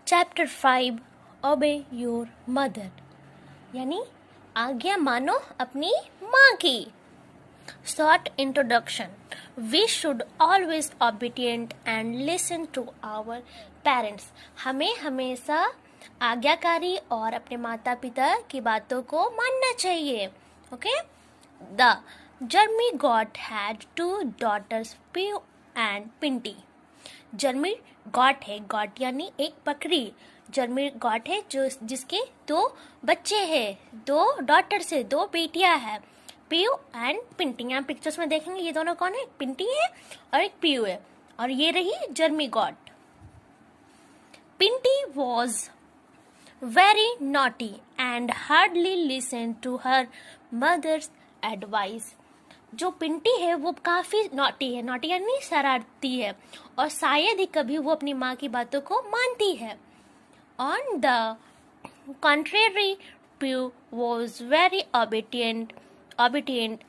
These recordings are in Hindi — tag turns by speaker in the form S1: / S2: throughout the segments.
S1: चैप्टर 5 ओबे योर मदर यानी आज्ञा मानो अपनी माँ की। Short introduction. We should always obedient and listen to our parents. हमें हमेशा आज्ञाकारी और अपने माता पिता की बातों को मानना चाहिए। Okay. The Germy goat had 2 daughters, Piyu and Pinti. Germy goat है, गॉट यानी एक बकरी। जर्मी गॉट है जो जिसके 2 बच्चे हैं, 2 डॉटर्स है, 2 बेटियां हैं, पीयू एंड पिंटी। यहाँ पिक्चर्स में देखेंगे ये दोनों कौन है, एक पिंटी है और एक पीयू है, और ये रही Germy goat. Pinti was very naughty and hardly listen to her mother's advice. जो पिंटी है वो काफी नॉटी है, नॉटी यानी शरारती है, और शायद ही कभी वो अपनी माँ की बातों को मानती है। On the contrary, Pew was very obedient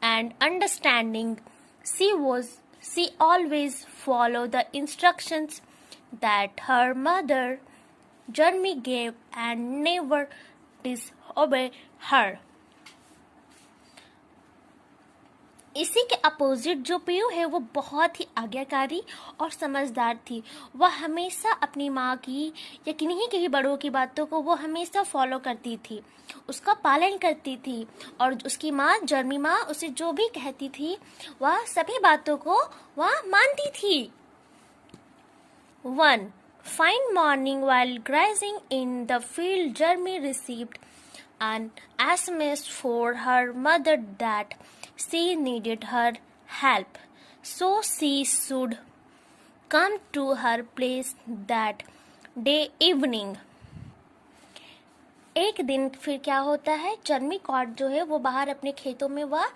S1: and understanding. She always followed the instructions that her mother Jeremy gave and never disobeyed her. इसी के अपोजिट जो पीयू है वो बहुत ही आज्ञाकारी और समझदार थी। वह हमेशा अपनी माँ की या किन्हीं के भी बड़ों की बातों को वो हमेशा फॉलो करती थी, उसका पालन करती थी, और उसकी माँ जर्मी माँ उसे जो भी कहती थी वह सभी बातों को वह मानती थी। 1 fine morning while grazing in the field, Jeremy received an SMS for her mother that she needed her help, so she should come to her place that day evening. एक दिन फिर क्या होता है, जर्मी गॉट जो है वो बाहर अपने खेतों में वह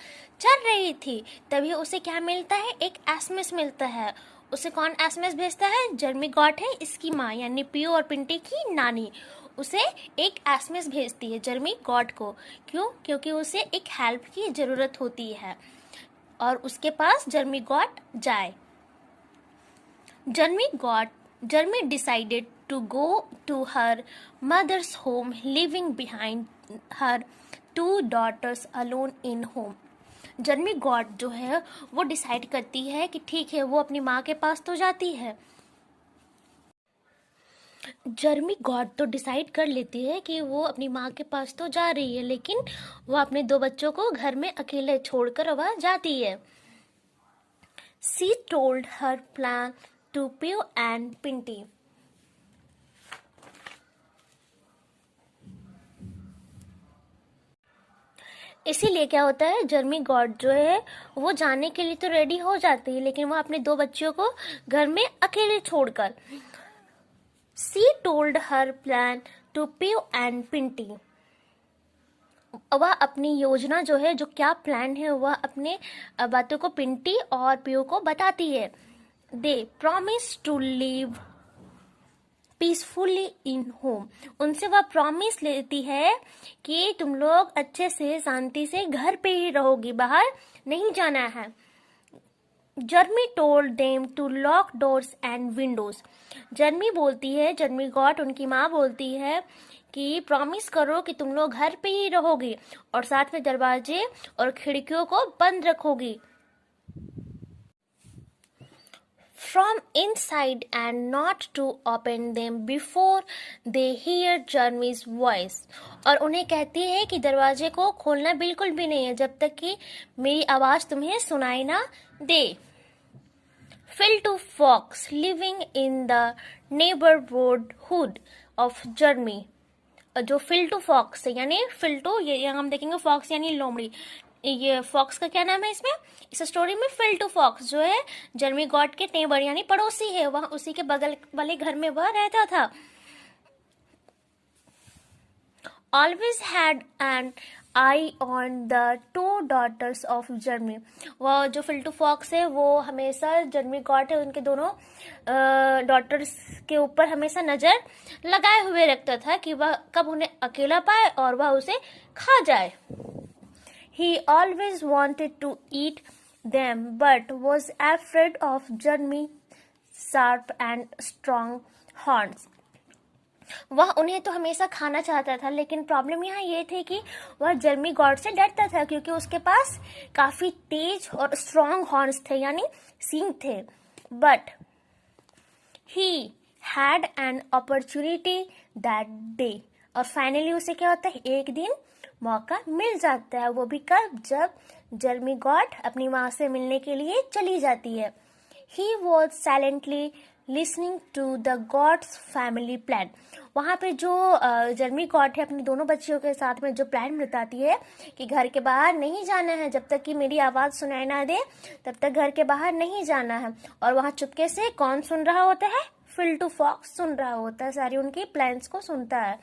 S1: चल रही थी, तभी उसे क्या मिलता है, एक एसएमएस मिलता है। उसे कौन एसएमएस भेजता है, जर्मी गॉट है, इसकी माँ यानी पीयू और पिंटी की नानी उसे एक एसएमएस भेजती है जर्मी गॉट को। क्यों? क्योंकि उसे एक हेल्प की जरूरत होती है और उसके पास जर्मी गॉट जाए। Jeremy decided to go to her mother's home, leaving behind her 2 daughters alone in home. जर्मी got जो है वो डिसाइड करती है कि ठीक है वो अपनी माँ के पास तो जाती है। जर्मी गॉड तो डिसाइड कर लेती है कि वो अपनी माँ के पास तो जा रही है, लेकिन वो अपने 2 बच्चों को घर में अकेले छोड़कर वह जाती है। She told her plan to Pew and Pinty. इसीलिए क्या होता है, जर्मी गॉड जो है वो जाने के लिए तो रेडी हो जाती है, लेकिन वो अपने 2 बच्चों को घर में अकेले छोड़कर। She told her plan to Pew and Pinty. वह अपनी योजना जो है, जो क्या प्लान है, वह अपने बातों को पिंटी और पीयू को बताती है। They promise to live peacefully in home. उनसे वह प्रॉमिस लेती है कि तुम लोग अच्छे से शांति से घर पे ही रहोगी, बाहर नहीं जाना है। Germy told them to lock doors and windows. Germy बोलती है, जर्मी गॉट उनकी माँ बोलती है कि प्रॉमिस करो कि तुम लोग घर पे ही रहोगी और साथ में दरवाजे और खिड़कियों को बंद रखोगी। From inside and not to open them before they hear Jeremy's voice. और उन्हें कहती है कि दरवाजे को खोलना बिल्कुल भी नहीं है जब तक कि मेरी आवाज तुम्हें सुनाई ना दे। Filto Fox living in the neighborhood of Jeremy. जो फिल्टो फॉक्स है, यानी फिल्टो, ये हम देखेंगे फॉक्स यानी लोमड़ी, ये फॉक्स का क्या नाम है इसमें, इस स्टोरी में फिल्टो फॉक्स जो है जर्मी गॉट के नेबर यानी पड़ोसी है, वह उसी के बगल वाले घर में वह रहता था। Always had an eye on the 2 daughters of Jeremy. वह जो फिल्टो फॉक्स है वो हमेशा जर्मी गॉट है उनके दोनों डॉटर्स के ऊपर हमेशा नजर लगाए हुए रखता था कि वह कब उन्हें अकेला पाए और वह उसे खा जाए। He always wanted to eat them but was afraid of Jeremy's sharp and strong horns. वह उन्हें तो हमेशा खाना चाहता था, लेकिन प्रॉब्लम यहाँ ये थी कि वह जर्मी गॉड से डरता था क्योंकि उसके पास काफी तेज और स्ट्रॉन्ग हॉर्न्स थे, यानी सींग थे। But he had an opportunity that day, और फाइनली उसे क्या होता है, एक दिन मौका मिल जाता है। वो भी कब, जब जर्मी गॉड अपनी माँ से मिलने के लिए चली जाती है। He was silently listening to the god's family plan. वहाँ पे जो जर्मी गॉड है अपनी दोनों बच्चियों के साथ में जो प्लान बताती है कि घर के बाहर नहीं जाना है, जब तक कि मेरी आवाज़ सुनाई ना दे तब तक घर के बाहर नहीं जाना है। और वहाँ चुपके से कौन सुन रहा होता है, फिल्टू फॉक्स सुन रहा होता है, सारी उनकी प्लान्स को सुनता है।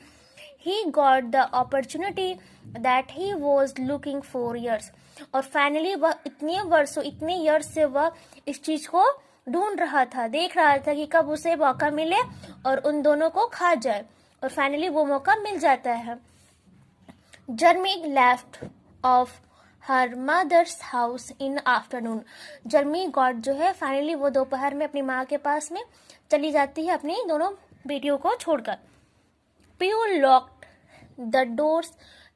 S1: He got the opportunity that he was looking for years. और फाइनली वह इतने ईयर्स से वह इस चीज को ढूंढ रहा था, देख रहा था कि कब उसे मौका मिले और उन दोनों को खा जाए, और फाइनली वो मौका मिल जाता है। Germy left off her mother's house in afternoon. Germy goat जो है फाइनली वो दोपहर में अपनी माँ के पास में चली जाती है अपनी दोनों बेटियों को छोड़कर। Piu locked the doors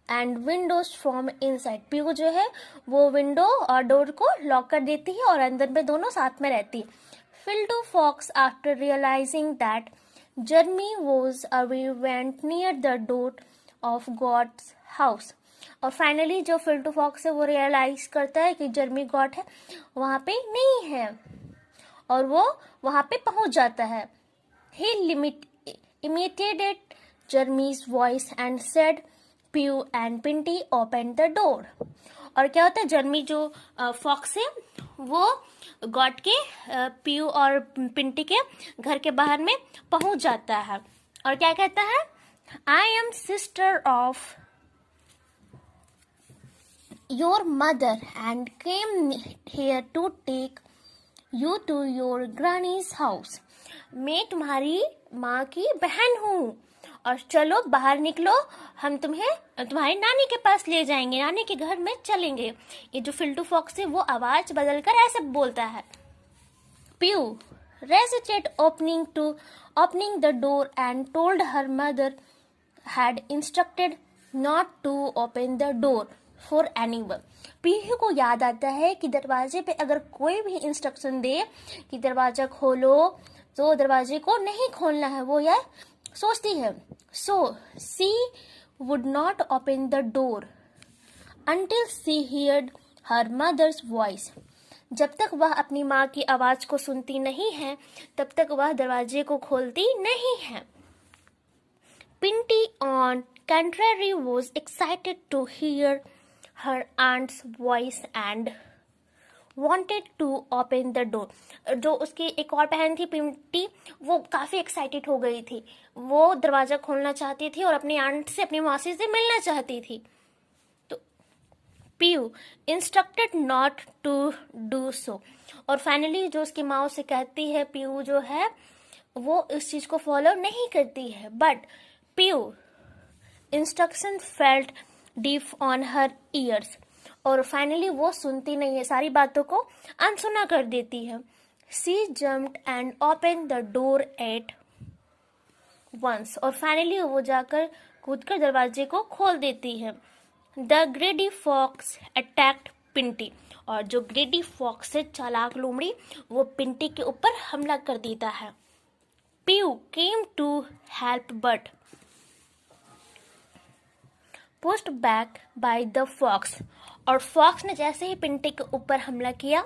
S1: and windows from inside. Piu जो है वो विंडो और डोर को लॉक कर देती है और अंदर में दोनों साथ में रहती है। Filtu fox after realising that Germy was away went near the door of goat's house. और फाइनली जो फिल्टू फॉक्स है वो रियलाइज करता है कि जर्मी गॉड है वहां पे नहीं है, और वो वहां पे पहुंच जाता है। ही imitated Jeremy's voice and said, Pew and Pinty opened the door. और क्या होता है, जर्मी जो फॉक्स है वो गॉड के पीयू और पिंटी के घर के बाहर में पहुंच जाता है और क्या कहता है, I am sister of your mother and came here to take you to your granny's house. मैं तुम्हारी माँ की बहन हूँ और चलो बाहर निकलो, हम तुम्हें तुम्हारी नानी के पास ले जाएंगे, नानी के घर में चलेंगे। ये जो फिल्टू फॉक्स है वो आवाज बदलकर ऐसे बोलता है। Piyu resisted opening the door and told her mother had instructed not to open the door for anyone. Piu को याद आता है कि दरवाजे पे अगर कोई भी इंस्ट्रक्शन दे कि दरवाजा खोलो तो दरवाजे को नहीं खोलना है, वो यह सोचती है। So she would not open the door until she heard her mother's voice. जब तक वह अपनी माँ की आवाज को सुनती नहीं है तब तक वह दरवाजे को खोलती नहीं है। पिंटी on contrary was excited to hear her aunt's voice and wanted to open the door. जो उसकी एक और बहन थी पिंटी, वो काफी एक्साइटेड हो गई थी, वो दरवाजा खोलना चाहती थी और अपनी आंट से अपनी मौसी से मिलना चाहती थी। तो Piu instructed not to do so, और फाइनली जो उसकी माँ उसे कहती है, पीयू जो है वो इस चीज को फॉलो नहीं करती है। But Piu instruction felt deep on her ears, और फाइनली वो सुनती नहीं है, सारी बातों को अनसुना कर देती है। She jumped and open the door at once, और फाइनली वो जाकर कूदकर दरवाजे को खोल देती है। The greedy fox attacked Pinti, और जो ग्रेडी फॉक्स है चालाक लोमड़ी, वो पिंटी के ऊपर हमला कर देता है। Piu came to help but pushed back by the fox, और फॉक्स ने जैसे ही पिंटी के ऊपर हमला किया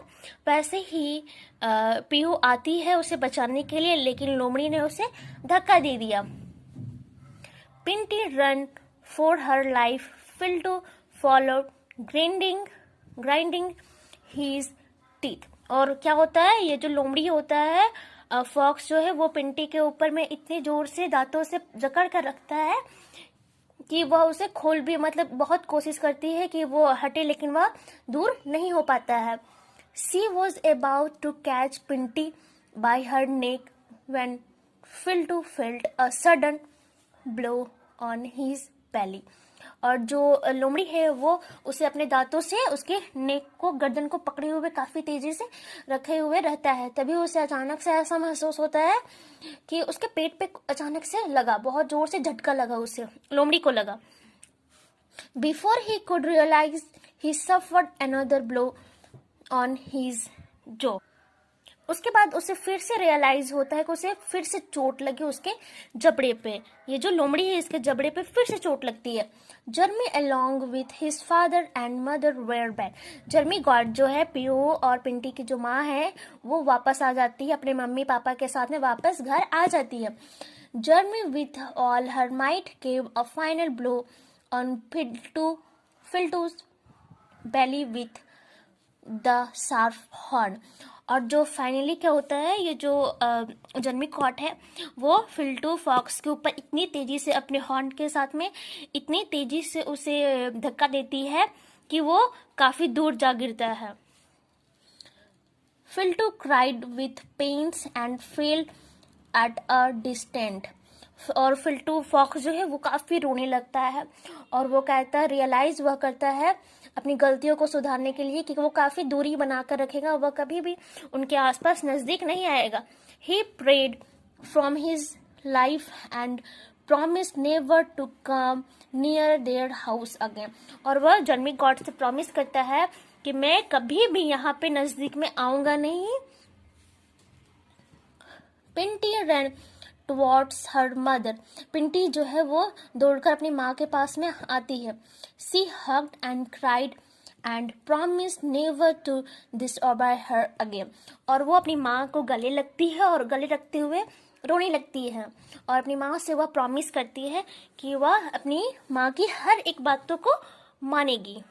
S1: वैसे ही पीयू आती है उसे बचाने के लिए, लेकिन लोमड़ी ने उसे धक्का दे दिया। Pinti run for her life, Filtu followed grinding his teeth. और क्या होता है, ये जो लोमड़ी होता है फॉक्स जो है वो पिंटी के ऊपर में इतने जोर से दांतों से जकड़ कर रखता है कि वह उसे खोल भी, मतलब बहुत कोशिश करती है कि वो हटे, लेकिन वह दूर नहीं हो पाता है। She was about to catch Pinti by her neck when Filtu felt a sudden blow on his belly, और जो लोमड़ी है वो उसे अपने दांतों से उसके नेक को, गर्दन को पकड़े हुए काफी तेजी से रखे हुए रहता है। तभी उसे अचानक से ऐसा महसूस होता है कि उसके पेट पे अचानक से लगा, बहुत जोर से झटका लगा, उसे लोमड़ी को लगा। Before he could realise he suffered another blow on his jaw. उसके बाद उसे फिर से रियलाइज होता है कि उसे फिर से चोट लगी उसके जबड़े पे। ये जो लोमड़ी है इसके जबड़े पे फिर से चोट लगती है। Germy along with his father and mother were back. Germy goat जो है, पीहू और पिंटी की जो माँ है, वो वापस आ जाती है, अपने मम्मी पापा के साथ में वापस घर आ जाती है। Germy with all her might gave a final blow on Filtu's belly with the sharp horn. और जो फाइनली क्या होता है, ये जो जर्मी कॉट है वो फिल्टू फॉक्स के ऊपर इतनी तेजी से अपने हॉर्न के साथ में इतनी तेजी से उसे धक्का देती है कि वो काफी दूर जा गिरता है। Filtu cried with pains and fell at a distant. और फिल्टू फॉक्स जो है वो काफी रोने लगता है और वो कहता है, रियलाइज वह करता है अपनी गलतियों को सुधारने के लिए कि वो काफी दूरी बनाकर रखेगा, वह कभी भी उनके आसपास नजदीक नहीं आएगा। He prayed from his life and promise never to come near their house again. और वह जर्मी गॉड से प्रॉमिस करता है कि मैं कभी भी यहाँ पे नजदीक में आऊंगा नहीं। पिंटी रन टुवर्ड्स हर मदर। पिंटी जो है वो दौड़कर अपनी माँ के पास में आती है। She hugged and cried and promise never to disobey her again. और वो अपनी माँ को गले लगती है और गले रखते हुए रोने लगती है और अपनी माँ से वह प्रॉमिस करती है कि वह अपनी माँ की हर एक बातों को मानेगी।